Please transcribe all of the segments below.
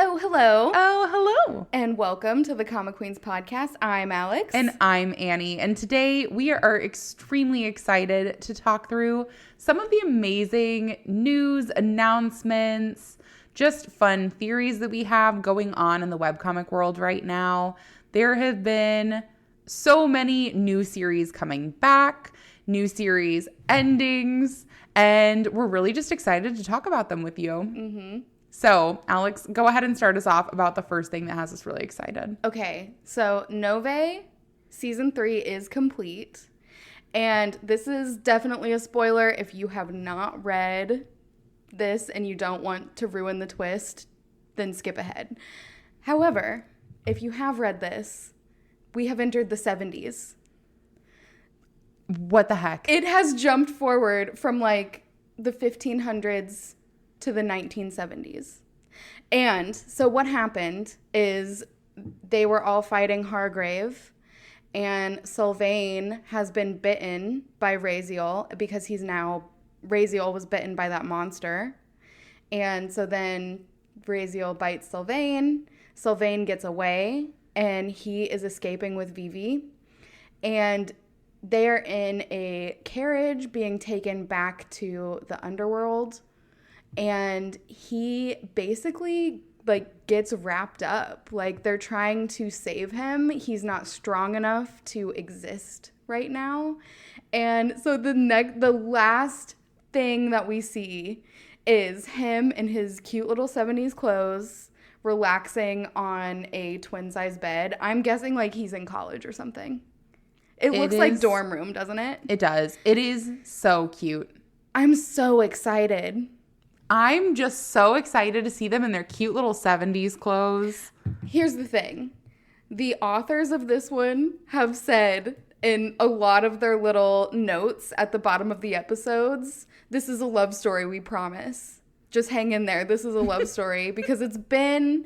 Oh, hello. Oh, hello. And welcome to the Comic Queens podcast. I'm Alex. And I'm Annie. And today we are extremely excited to talk through some of the amazing news, announcements, just fun theories that we have going on in the webcomic world right now. There have been so many new series coming back, new series endings, and we're really just excited to talk about them with you. Mm-hmm. So, Alex, go ahead and start us off about the first thing that has us really excited. Okay, so Nove season 3 is complete. And this is definitely a spoiler. If you have not read this and you don't want to ruin the twist, then skip ahead. However, if you have read this, we have entered the 70s. What the heck? It has jumped forward from like the 1500s to the 1970s. And so what happened is they were all fighting Hargrave, and Sylvain has been bitten by Raziel because Raziel was bitten by that monster. And so then Raziel bites Sylvain. Sylvain gets away, and he is escaping with Vivi. And they're in a carriage being taken back to the underworld. And he basically gets wrapped up. Like, they're trying to save him. He's not strong enough to exist right now. And so the last thing that we see is him in his cute little 70s clothes relaxing on a twin-size bed. I'm guessing like he's in college or something. It looks like dorm room, doesn't it? It does. It is so cute. I'm so excited. I'm just so excited to see them in their cute little 70s clothes. Here's the thing. The authors of this one have said in a lot of their little notes at the bottom of the episodes, this is a love story, we promise. Just hang in there. This is a love story because it's been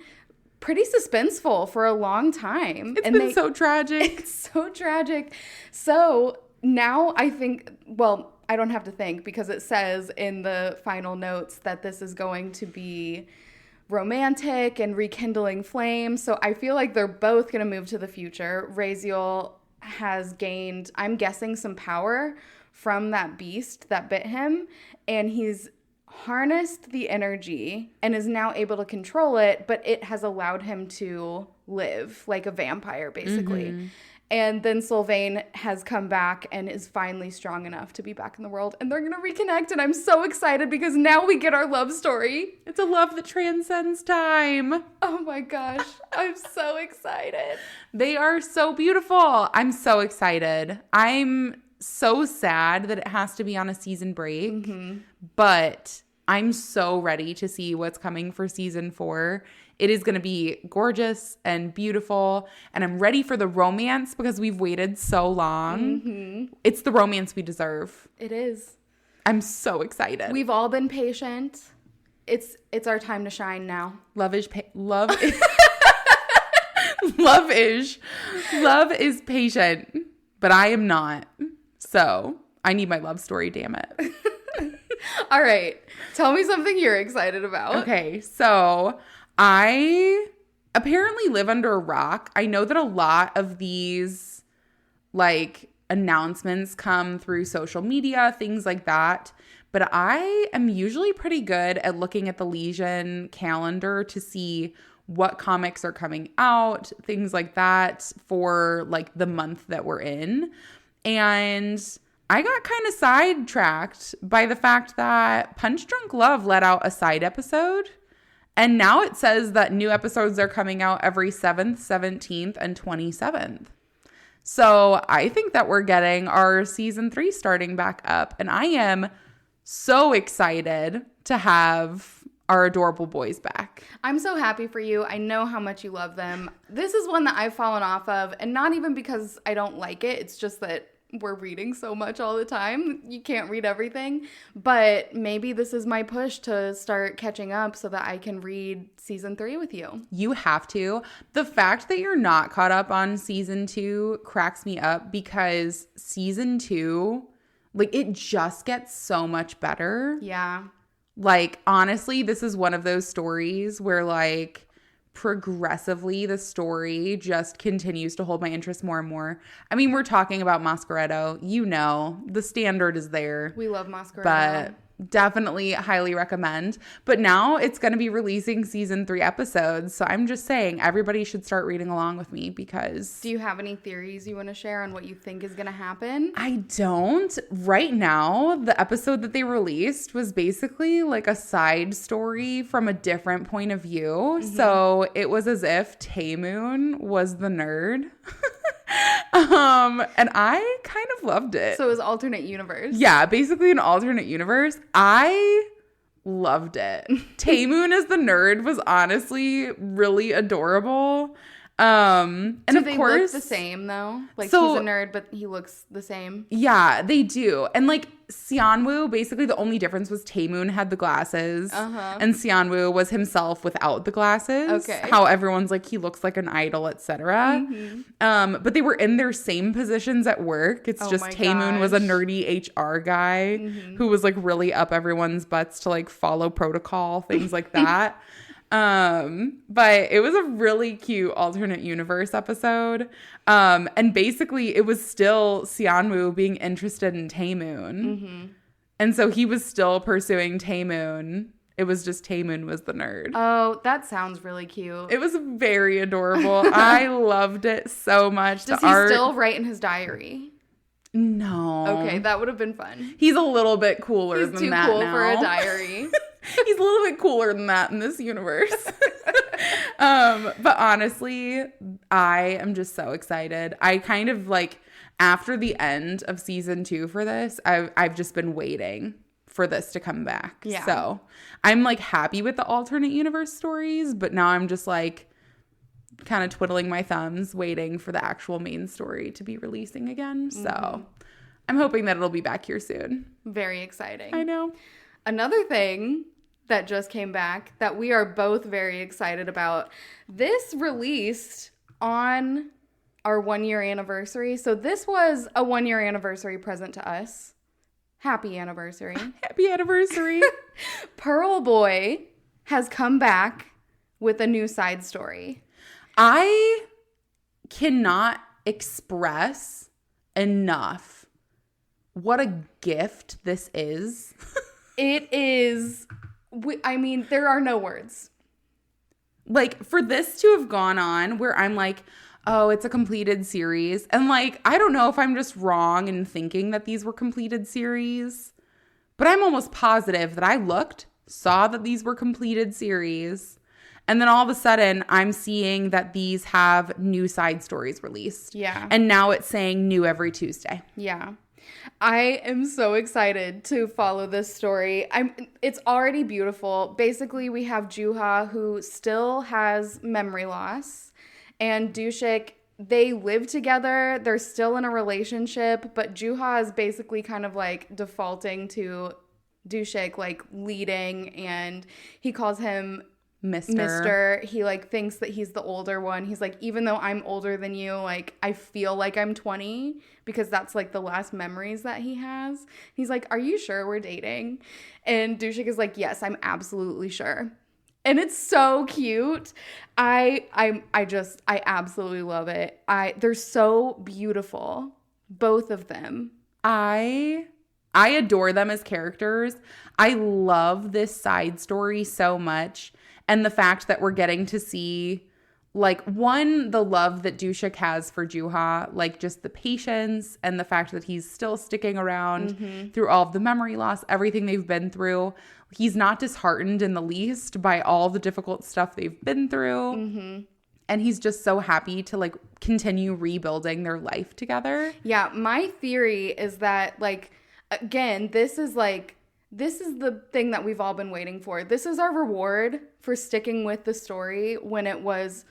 pretty suspenseful for a long time. It's been so tragic. It's so tragic. So now I think, well, I don't have to think because it says in the final notes that this is going to be romantic and rekindling flames. So I feel like they're both going to move to the future. Raziel has gained, I'm guessing, some power from that beast that bit him, and he's harnessed the energy and is now able to control it, but it has allowed him to live like a vampire, basically. Mm-hmm. And then Sylvain has come back and is finally strong enough to be back in the world. And they're going to reconnect. And I'm so excited because now we get our love story. It's a love that transcends time. Oh my gosh. I'm so excited. They are so beautiful. I'm so excited. I'm so sad that it has to be on a season break. Mm-hmm. But I'm so ready to see what's coming for season 4. It is going to be gorgeous and beautiful, and I'm ready for the romance because we've waited so long. Mm-hmm. It's the romance we deserve. It is. I'm so excited. We've all been patient. It's our time to shine now. Love is love is patient, but I am not. So I need my love story, damn it. All right. Tell me something you're excited about. Okay, so I apparently live under a rock. I know that a lot of these announcements come through social media, things like that. But I am usually pretty good at looking at the Legion calendar to see what comics are coming out, things like that for the month that we're in. And I got kind of sidetracked by the fact that Punch Drunk Love let out a side episode. And now it says that new episodes are coming out every 7th, 17th, and 27th. So I think that we're getting our season 3 starting back up. And I am so excited to have our adorable boys back. I'm so happy for you. I know how much you love them. This is one that I've fallen off of. And not even because I don't like it. It's just that we're reading so much all the time. You can't read everything. But maybe this is my push to start catching up so that I can read season 3 with you. You have to. The fact that you're not caught up on season 2 cracks me up because season 2, it just gets so much better. Yeah. Honestly, this is one of those stories where progressively the story just continues to hold my interest more and more. I mean, we're talking about Masqueretto. You know, the standard is there. We love Masqueretto. But definitely highly recommend. But now it's going to be releasing season 3 episodes. So I'm just saying everybody should start reading along with me because... Do you have any theories you want to share on what you think is going to happen? I don't. Right now, the episode that they released was basically like a side story from a different point of view. Mm-hmm. So it was as if Taemoon was the nerd. And I kind of loved it. So it was alternate universe. Yeah, basically an alternate universe. I loved it. Taemoon as the nerd was honestly really adorable. And do of they course, look the same though? Like so, he's a nerd, but he looks the same. Yeah, they do. And like Seonwoo, basically the only difference was Taemoon had the glasses, and Seonwoo was himself without the glasses. Okay. How everyone's like he looks like an idol, etc. Mm-hmm. But they were in their same positions at work. It's just Taemoon was a nerdy HR guy who was like really up everyone's butts to like follow protocol, things like that. But it was a really cute alternate universe episode. And basically it was still Seonwoo being interested in Taemoon. Mm-hmm. And so he was still pursuing Taemoon. It was just Taemoon was the nerd. Oh, that sounds really cute. It was very adorable. I loved it so much. Does he still write in his diary? No. Okay, that would have been fun. He's a little bit cooler than that now. He's too cool for a diary. He's a little bit cooler than that in this universe. But honestly, I am just so excited. I kind of like after the end of season 2 for this, I've just been waiting for this to come back. Yeah. So I'm like happy with the alternate universe stories, but now I'm just like kind of twiddling my thumbs waiting for the actual main story to be releasing again. So I'm hoping that it'll be back here soon. Very exciting. I know. Another thing that just came back that we are both very excited about. This released on our 1-year anniversary. So this was a 1-year anniversary present to us. Happy anniversary. Happy anniversary. Pearl Boy has come back with a new side story. I cannot express enough what a gift this is. It is, I mean, there are no words. Like, for this to have gone on where I'm like, oh, it's a completed series. And, like, I don't know if I'm just wrong in thinking that these were completed series. But I'm almost positive that I looked, saw that these were completed series. And then all of a sudden, I'm seeing that these have new side stories released. Yeah. And now it's saying new every Tuesday. Yeah. I am so excited to follow this story. It's already beautiful. Basically, we have Juha, who still has memory loss, and Dushik. They live together. They're still in a relationship, but Juha is basically kind of like defaulting to Dushik, like leading, and he calls him Mister. He like thinks that he's the older one. He's like, even though I'm older than you, like I feel like I'm 20 because that's like the last memories that he has. He's like, are you sure we're dating? And Dushik is like, yes, I'm absolutely sure. And it's so cute. I absolutely love it. They're so beautiful, both of them. I adore them as characters. I love this side story so much. And the fact that we're getting to see, like, one, the love that Dushik has for Juha, like, just the patience and the fact that he's still sticking around through all of the memory loss, everything they've been through. He's not disheartened in the least by all the difficult stuff they've been through. And he's just so happy to, like, continue rebuilding their life together. Yeah, my theory is that, like, again, this is the thing that we've all been waiting for. This is our reward for sticking with the story when it was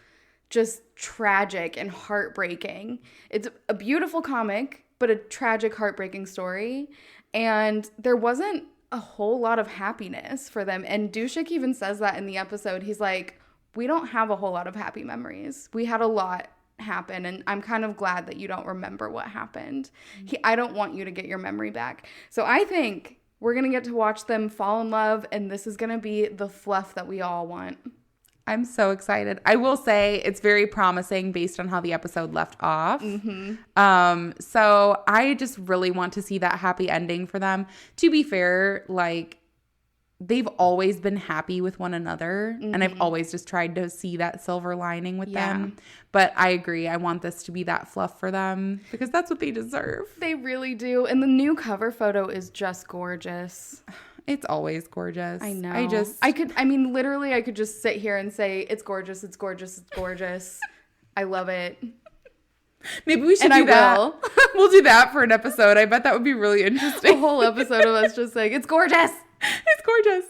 just tragic and heartbreaking. It's a beautiful comic, but a tragic, heartbreaking story. And there wasn't a whole lot of happiness for them. And Dushik even says that in the episode. He's like, we don't have a whole lot of happy memories. We had a lot happen, and I'm kind of glad that you don't remember what happened. I don't want you to get your memory back. So I think we're going to get to watch them fall in love, and this is going to be the fluff that we all want. I'm so excited. I will say it's very promising based on how the episode left off. So I just really want to see that happy ending for them. To be fair, like, they've always been happy with one another. And I've always just tried to see that silver lining with them. But I agree. I want this to be that fluff for them because that's what they deserve. They really do. And the new cover photo is just gorgeous. It's always gorgeous. I know. I could just sit here and say, it's gorgeous, it's gorgeous, it's gorgeous. I love it. Maybe we should do that. We'll do that for an episode. I bet that would be really interesting. A whole episode of us just saying, it's gorgeous. It's gorgeous.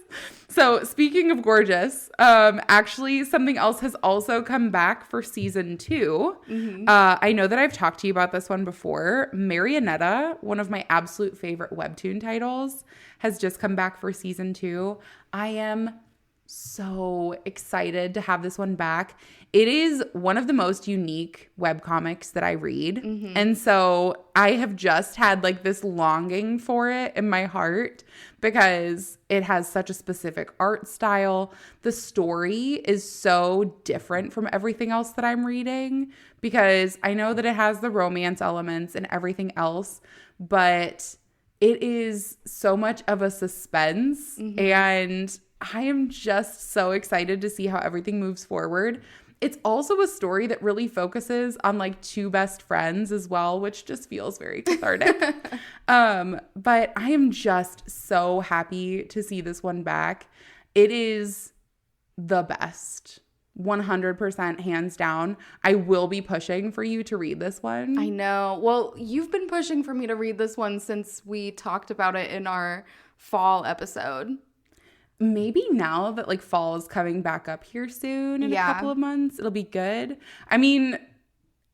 So speaking of gorgeous, actually something else has also come back for season 2. I know that I've talked to you about this one before. Marionetta, one of my absolute favorite webtoon titles, has just come back for season 2. I am so excited to have this one back. It is one of the most unique webcomics that I read. And so I have just had like this longing for it in my heart because it has such a specific art style. The story is so different from everything else that I'm reading because I know that it has the romance elements and everything else, but it is so much of a suspense and I am just so excited to see how everything moves forward. It's also a story that really focuses on like 2 best friends as well, which just feels very cathartic. But I am just so happy to see this one back. It is the best. 100% hands down. I will be pushing for you to read this one. I know. Well, you've been pushing for me to read this one since we talked about it in our fall episode. Maybe now that like fall is coming back up here soon in a couple of months, it'll be good. I mean,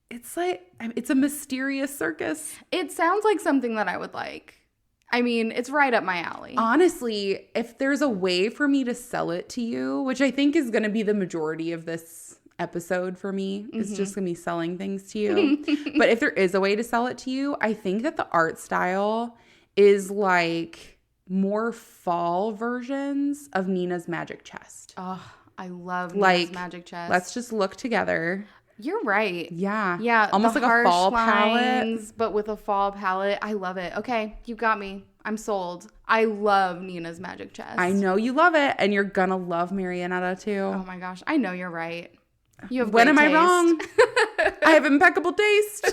it's a mysterious circus. It sounds like something that I would like. I mean, it's right up my alley. Honestly, if there's a way for me to sell it to you, which I think is going to be the majority of this episode for me, it's just going to be selling things to you. But if there is a way to sell it to you, I think that the art style is like more fall versions of Nina's Magic Chest. Oh, I love Nina's Magic Chest. Let's just look together. You're right. Yeah. Yeah. Almost like a fall palette. But with a fall palette. I love it. Okay. You got me. I'm sold. I love Nina's Magic Chest. I know you love it. And you're going to love Marionetta too. Oh my gosh. I know you're right. You have When am taste. I wrong? I have impeccable taste.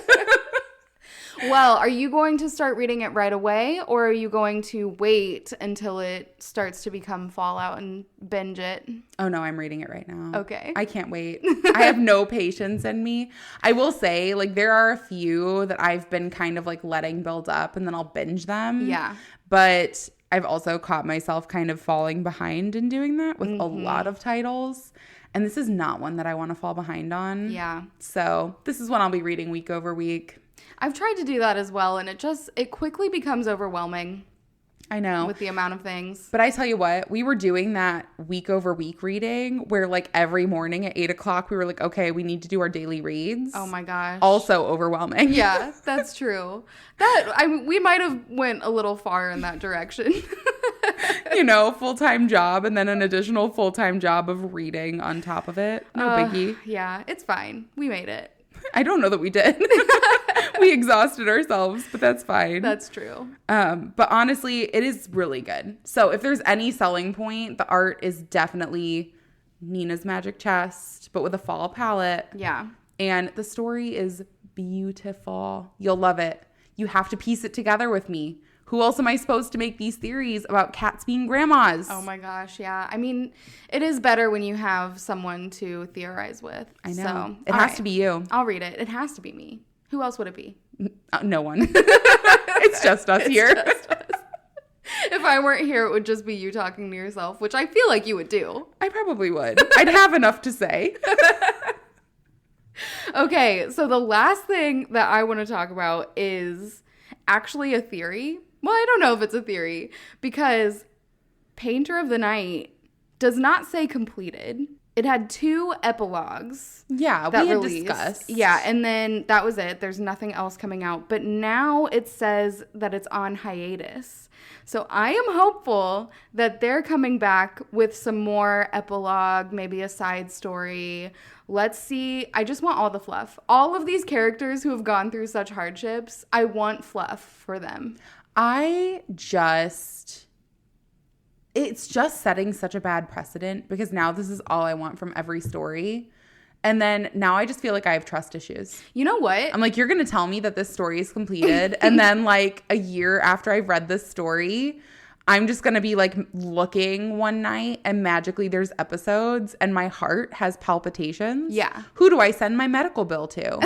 Well, are you going to start reading it right away, or are you going to wait until it starts to become Fallout and binge it? Oh, no, I'm reading it right now. Okay. I can't wait. I have no patience in me. I will say, like, there are a few that I've been kind of, like, letting build up, and then I'll binge them. Yeah. But I've also caught myself kind of falling behind in doing that with a lot of titles. And this is not one that I want to fall behind on. Yeah. So this is one I'll be reading week over week. I've tried to do that as well, and it quickly becomes overwhelming. I know. With the amount of things. But I tell you what, we were doing that week over week reading where like every morning at 8 o'clock, we were like, okay, we need to do our daily reads. Oh my gosh. Also overwhelming. Yeah, that's true. We might have went a little far in that direction. You know, full-time job and then an additional full-time job of reading on top of it. No biggie. Yeah, it's fine. We made it. I don't know that we did. We exhausted ourselves, but that's fine. That's true. But honestly, it is really good. So if there's any selling point, the art is definitely Nina's Magic Chest, but with a fall palette. Yeah. And the story is beautiful. You'll love it. You have to piece it together with me. Who else am I supposed to make these theories about cats being grandmas? Oh my gosh, yeah. I mean, it is better when you have someone to theorize with. I know. So, it has to be you. I'll read it. It has to be me. Who else would it be? No one. It's just us here. Just us. If I weren't here, it would just be you talking to yourself, which I feel like you would do. I probably would. I'd have enough to say. Okay, so the last thing that I want to talk about is actually a theory. Well, I don't know if it's a theory because Painter of the Night does not say completed. It had 2 epilogues. Yeah, that we had released. discussed. Yeah, and then that was it. There's nothing else coming out. But now it says that it's on hiatus. So I am hopeful that they're coming back with some more epilogue, maybe a side story. Let's see. I just want all the fluff. All of these characters who have gone through such hardships, I want fluff for them. It's just setting such a bad precedent because now this is all I want from every story. And then now I just feel like I have trust issues. You know what? I'm like, you're going to tell me that this story is completed. And then like a year after I've read this story, I'm just going to be like looking one night and magically there's episodes and my heart has palpitations. Yeah. Who do I send my medical bill to?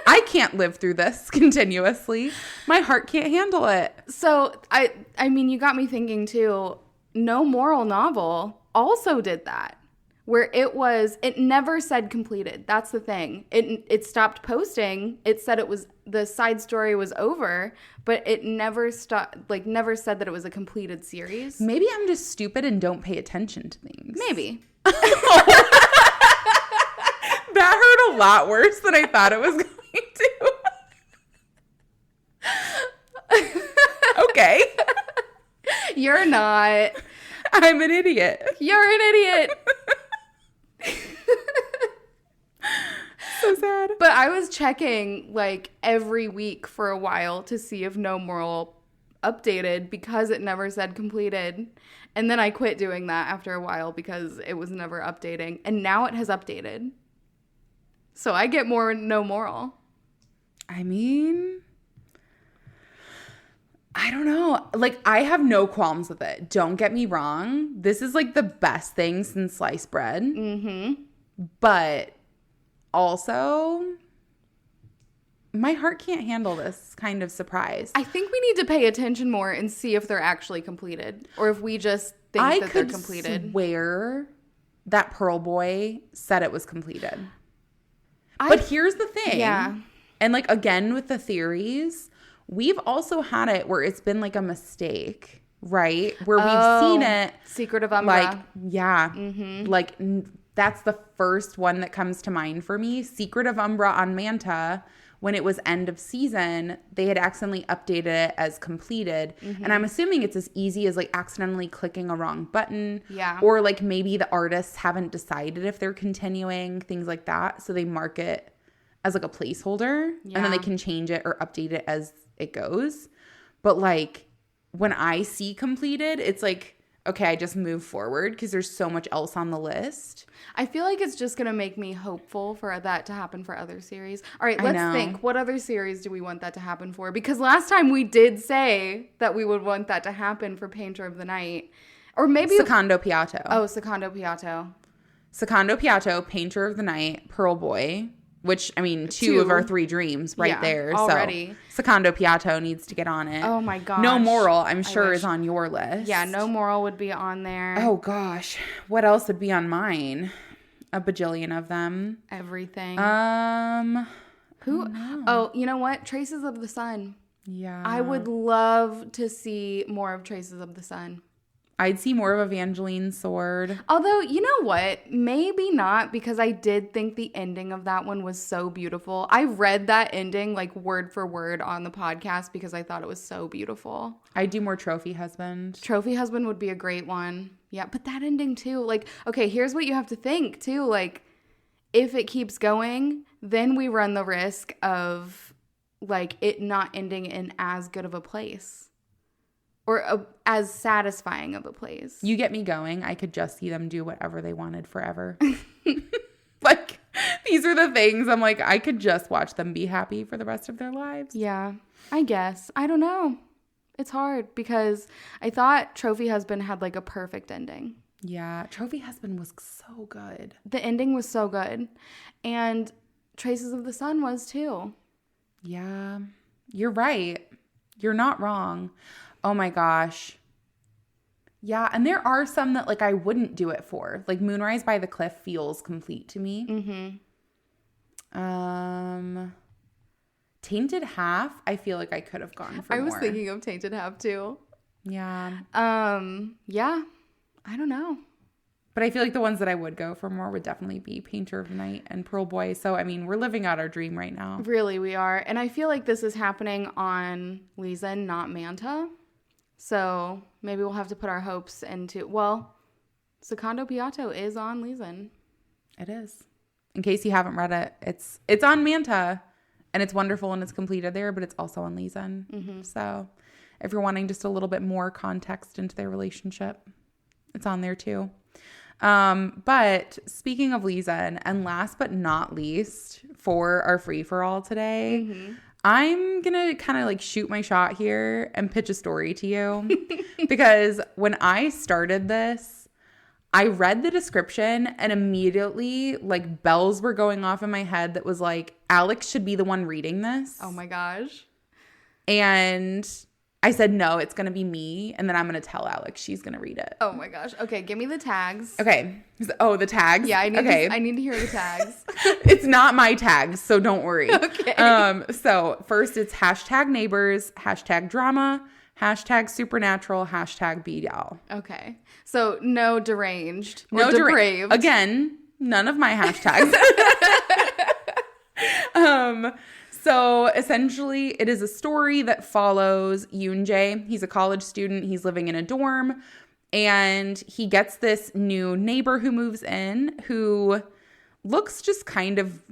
I can't live through this continuously. My heart can't handle it. So I mean, you got me thinking too. No Moral Novel also did that, where it never said completed. That's the thing. It stopped posting. It said the side story was over, but it never never said that it was a completed series. Maybe I'm just stupid and don't pay attention to things. Maybe. That hurt a lot worse than I thought it was going to. Okay. You're not. I'm an idiot. You're an idiot. So sad. But I was checking like every week for a while to see if No Moral updated because it never said completed. And then I quit doing that after a while because it was never updating. And now it has updated. So I get more No Moral. I mean, I don't know. Like, I have no qualms with it. Don't get me wrong. This is like the best thing since sliced bread. Mm-hmm. But also, my heart can't handle this kind of surprise. I think we need to pay attention more and see if they're actually completed or if we just think that they're completed. I could swear that Pearl Boy said it was completed. But here's the thing. Yeah. And like, again, with the theories, we've also had it where it's been like a mistake, right? Where we've seen it. Secret of Umbra. Like, yeah. Mm-hmm. Like, that's the first one that comes to mind for me. Secret of Umbra on Manta, when it was end of season, they had accidentally updated it as completed. Mm-hmm. And I'm assuming it's as easy as like accidentally clicking a wrong button. Yeah. Or like maybe the artists haven't decided if they're continuing, things like that. So they mark it as like a placeholder. Yeah. And then they can change it or update it as it goes. But like when I see completed, it's like, okay, I just move forward because there's so much else on the list. I feel like it's just going to make me hopeful for that to happen for other series. All right, let's think. What other series do we want that to happen for? Because last time we did say that we would want that to happen for Painter of the Night. Or maybe... Secondo Piatto. Oh, Secondo Piatto. Secondo Piatto, Painter of the Night, Pearl Boy. Which, I mean, two of our 3 dreams right there. Already. So Secondo Piatto needs to get on it. Oh, my gosh. No Moral, I'm sure, is on your list. Yeah, No Moral would be on there. Oh, gosh. What else would be on mine? A bajillion of them. Everything. Who? Oh, you know what? Traces of the Sun. Yeah. I would love to see more of Traces of the Sun. I'd see more of Evangeline Sword. Although, you know what? Maybe not, because I did think the ending of that one was so beautiful. I read that ending like word for word on the podcast because I thought it was so beautiful. I'd do more Trophy Husband. Trophy Husband would be a great one. Yeah, but that ending too. Like, okay, here's what you have to think too. Like, if it keeps going, then we run the risk of like it not ending in as good of a place. Or as satisfying of a place. You get me going. I could just see them do whatever they wanted forever. Like, these are the things I'm like, I could just watch them be happy for the rest of their lives. Yeah, I guess. I don't know. It's hard because I thought Trophy Husband had like a perfect ending. Yeah, Trophy Husband was so good. The ending was so good. And Traces of the Sun was too. Yeah, you're right. You're not wrong. Oh my gosh. Yeah, and there are some that like I wouldn't do it for. Like Moonrise by the Cliff feels complete to me. Mm-hmm. Tainted Half, I feel like I could have gone for more. I was thinking of Tainted Half too. Yeah. Yeah. I don't know. But I feel like the ones that I would go for more would definitely be Painter of the Night and Pearl Boy. So, I mean, we're living out our dream right now. Really, we are. And I feel like this is happening on Leeson, not Manta. So maybe we'll have to put our hopes into, well, Secondo Piatto is on Leeson. It is. In case you haven't read it, it's on Manta, and it's wonderful and it's completed there, but it's also on Leeson. Mm-hmm. So if you're wanting just a little bit more context into their relationship, it's on there too. But speaking of Leeson, and last but not least for our free-for-all today, mm-hmm. I'm going to kind of like shoot my shot here and pitch a story to you because when I started this, I read the description and immediately like bells were going off in my head that was like, Alex should be the one reading this. Oh my gosh. And I said, no, it's going to be me. And then I'm going to tell Alex she's going to read it. Oh my gosh. Okay. Give me the tags. Okay. Oh, the tags? Yeah. I need to hear the tags. It's not my tags, so don't worry. Okay. So first it's #neighbors, #drama, #supernatural, #BDL. Okay. So no deranged or depraved. Again, none of my hashtags. So essentially it is a story that follows Yoonjae. He's a college student. He's living in a dorm and he gets this new neighbor who moves in who looks just kind of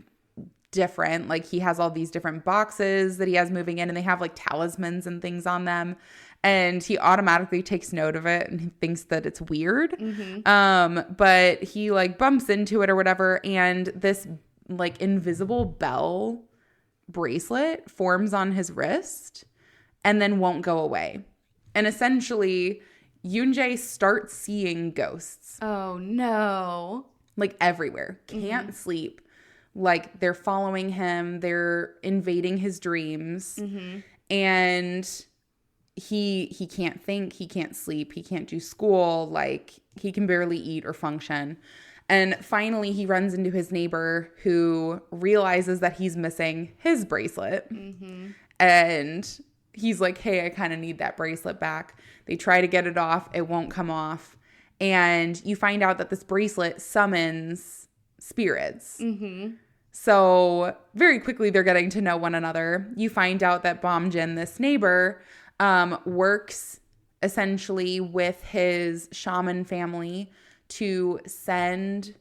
different. Like he has all these different boxes that he has moving in and they have like talismans and things on them. And he automatically takes note of it and he thinks that it's weird. Mm-hmm. But he like bumps into it or whatever. And this like invisible bell bracelet forms on his wrist and then won't go away. And essentially, Yoonjae starts seeing ghosts. Oh, no. Like everywhere. Can't sleep. Like they're following him. They're invading his dreams. Mm-hmm. And he can't think. He can't sleep. He can't do school. Like he can barely eat or function. And finally, he runs into his neighbor who realizes that he's missing his bracelet. Mm-hmm. And he's like, hey, I kind of need that bracelet back. They try to get it off. It won't come off. And you find out that this bracelet summons spirits. Mm-hmm. So very quickly, they're getting to know one another. You find out that Bomjin, this neighbor, works essentially with his shaman family to send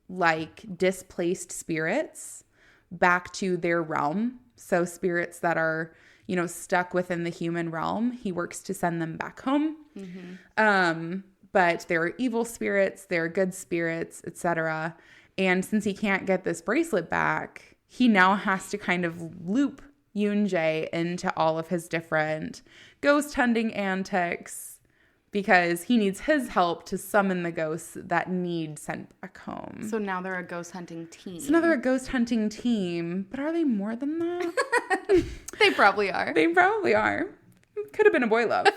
like displaced spirits back to their realm. So spirits that are, you know, stuck within the human realm, he works to send them back home. Mm-hmm. But there are evil spirits, there are good spirits, etc. And since he can't get this bracelet back, he now has to kind of loop Yoonjae into all of his different ghost hunting antics because he needs his help to summon the ghosts that need sent back home. So now they're a ghost hunting team. So now they're a ghost hunting team. But are they more than that? They probably are. They probably are. Could have been a boy love.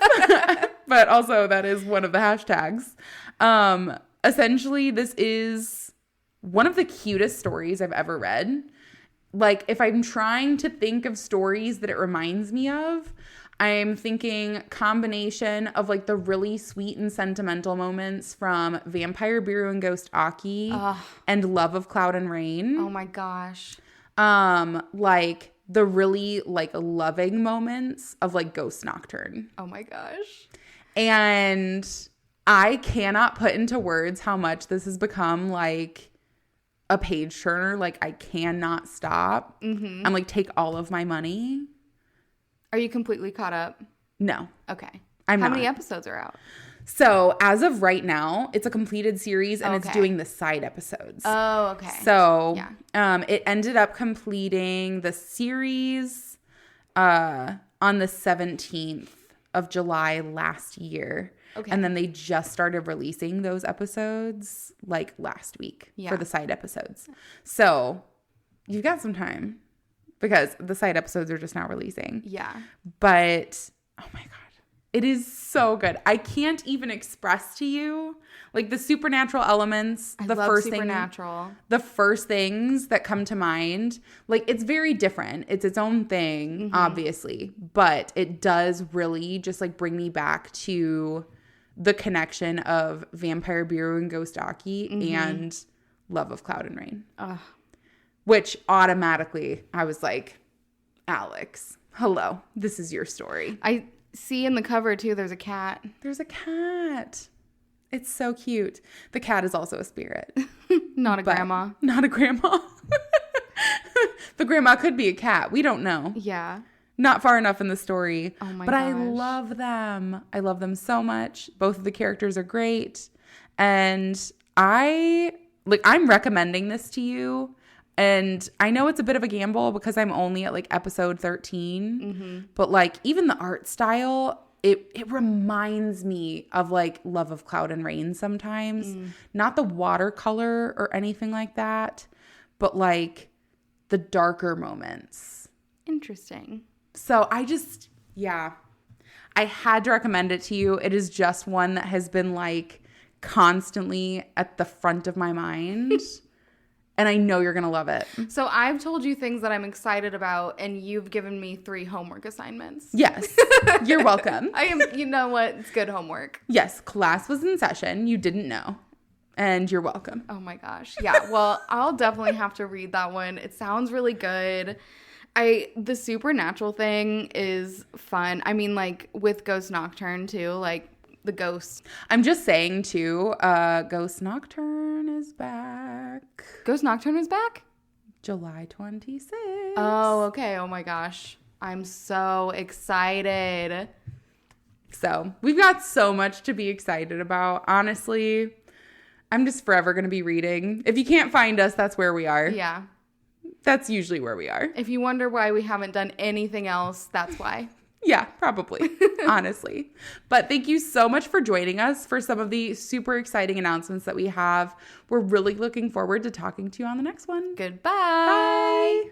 But also that is one of the hashtags. Essentially, this is one of the cutest stories I've ever read. Like, if I'm trying to think of stories that it reminds me of, I'm thinking combination of like the really sweet and sentimental moments from Vampire Bureau and Ghost Aki and Love of Cloud and Rain. Oh my gosh. Like the really like loving moments of like Ghost Nocturne. Oh my gosh. And I cannot put into words how much this has become like a page turner. Like I cannot stop. Mm-hmm. I'm like, take all of my money. Are you completely caught up? No. Okay. How many episodes are out? So as of right now, it's a completed series and it's doing the side episodes. Oh, okay. So it ended up completing the series on the 17th of July last year. Okay. And then they just started releasing those episodes like last week for the side episodes. So you've got some time. Because the side episodes are just now releasing. Yeah. But, oh my God. It is so good. I can't even express to you, like, the supernatural elements. I love supernatural. The first things that come to mind. Like, it's very different. It's its own thing, obviously. But it does really just, like, bring me back to the connection of Vampire Bureau and Ghostaki and Love of Cloud and Rain. Which automatically I was like, Alex, hello, this is your story. I see in the cover too, there's a cat. There's a cat. It's so cute. The cat is also a spirit. Not a grandma. Not a grandma. The grandma could be a cat. We don't know. Yeah. Not far enough in the story. Oh my But gosh. I love them. I love them so much. Both of the characters are great. And I'm recommending this to you. And I know it's a bit of a gamble because I'm only at like episode 13. But like even the art style, it reminds me of like Love of Cloud and Rain sometimes. Not the watercolor or anything like that, but like the darker moments. Interesting. So I had to recommend it to you. It is just one that has been like constantly at the front of my mind. And I know you're going to love it. So I've told you things that I'm excited about, and you've given me 3 homework assignments. Yes. You're welcome. You know what? It's good homework. Yes. Class was in session. You didn't know. And you're welcome. Oh my gosh. Yeah. Well, I'll definitely have to read that one. It sounds really good. The supernatural thing is fun. I mean, like with Ghost Nocturne too, like the ghosts. I'm just saying too, Ghost Nocturne is back. Ghost Nocturne is back? July 26th. Oh, okay. Oh my gosh. I'm so excited. So we've got so much to be excited about. Honestly, I'm just forever going to be reading. If you can't find us, that's where we are. Yeah. That's usually where we are. If you wonder why we haven't done anything else, that's why. Yeah, probably, honestly. But thank you so much for joining us for some of the super exciting announcements that we have. We're really looking forward to talking to you on the next one. Goodbye. Bye.